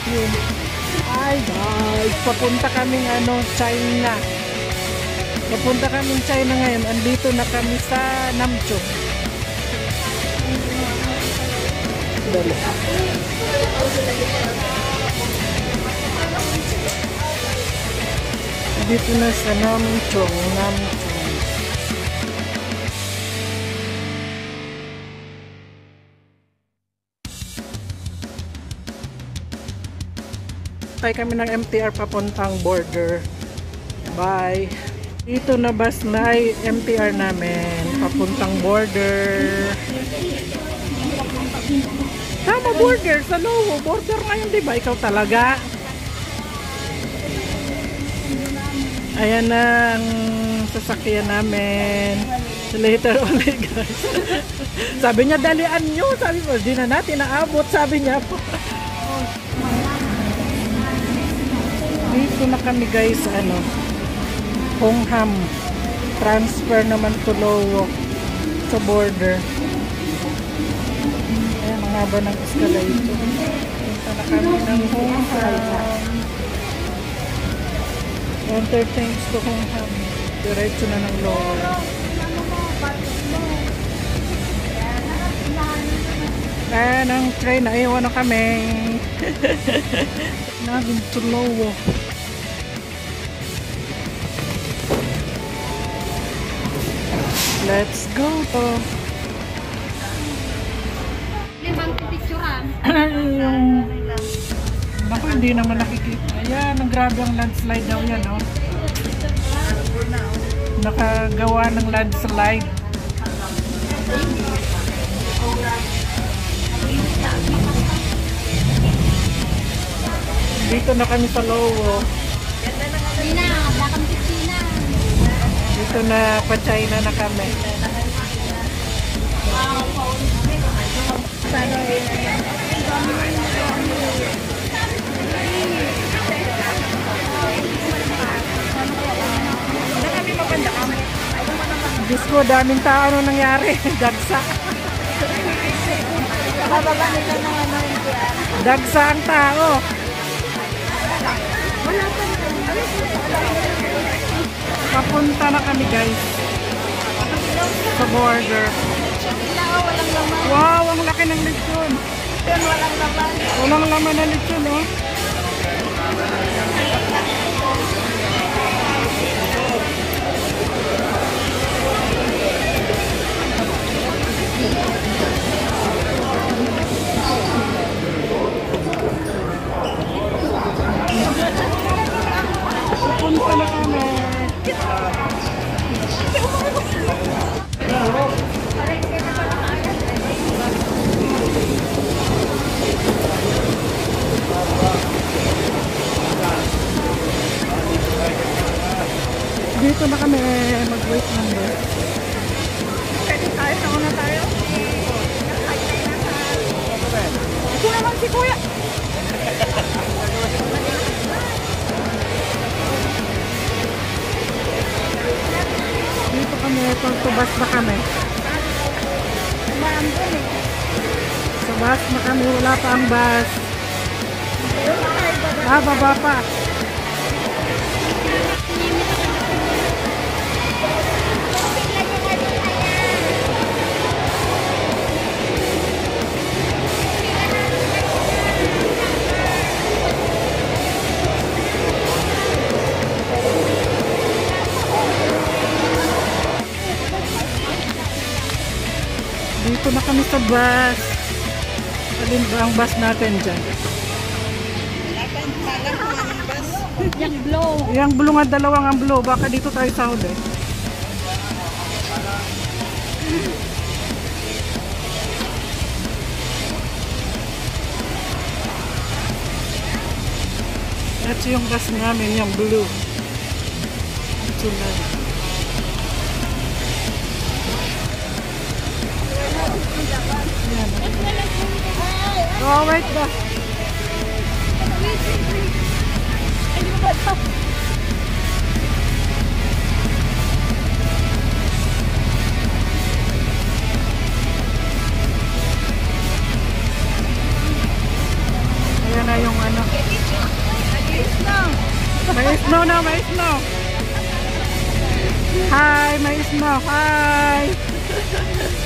Yun. Ay guys, papunta kaming China. Papunta kaming China ngayon. Andito na kami sa Namcho. Dali. Dito na sa Namcho. Tay kami ng MTR papuntang border. Bye. Dito na bus na MTR namin papuntang border. Tama, border sa Lowo. Border ngayon, di ba? Ikaw talaga. Ayan na ang sasakyan namin. Later ulit guys. Sabi niya dalian nyo. Sabi mo, di na natin naabot. Sabi niya po. Dito na kami guys, Hongham. Transfer naman to Lowo sa border. Ayan, ang haba ng escalator. Punta na kami ng Hongham. Enter thanks to Hongham. Diretso na ng Lowo. Ayan ang train. Ayaw na kami. Naging to Lowo. Let's go to. Limang pipicturan. Yung naku, hindi naman nakikita. Ayan, ang grabe ang landslide daw yan, oh. Nakagawa ng landslide. Dito na kami sa Lowo. China, dakam si China. Dito na pa China na kami. Diyos ko, daming tao. Ano nangyari? Dagsa. Dagsa ang tao. Papunta na kami guys sa border. Wow, ang laki ng lechon. Walang laman na lechon, oh. Papunta na kami. Dito na kami, mag-wait ng bus. Pwede tayo, nauna tayo. Ito naman si Kuya. Dito kami, tubas na kami. Sa bus na kami, wala pa ang bus. Baba pa. Dito na kami sa bus. Alin ba ang bus natin dyan? Yung blow. Yung blue nga, dalawang ang blue. Baka dito tayo sa huli. Ito yung bus namin, yung blue. Ito na. Oh, wait ba? Ayan na yung May snow na, may snow. Hi, may snow. Hi.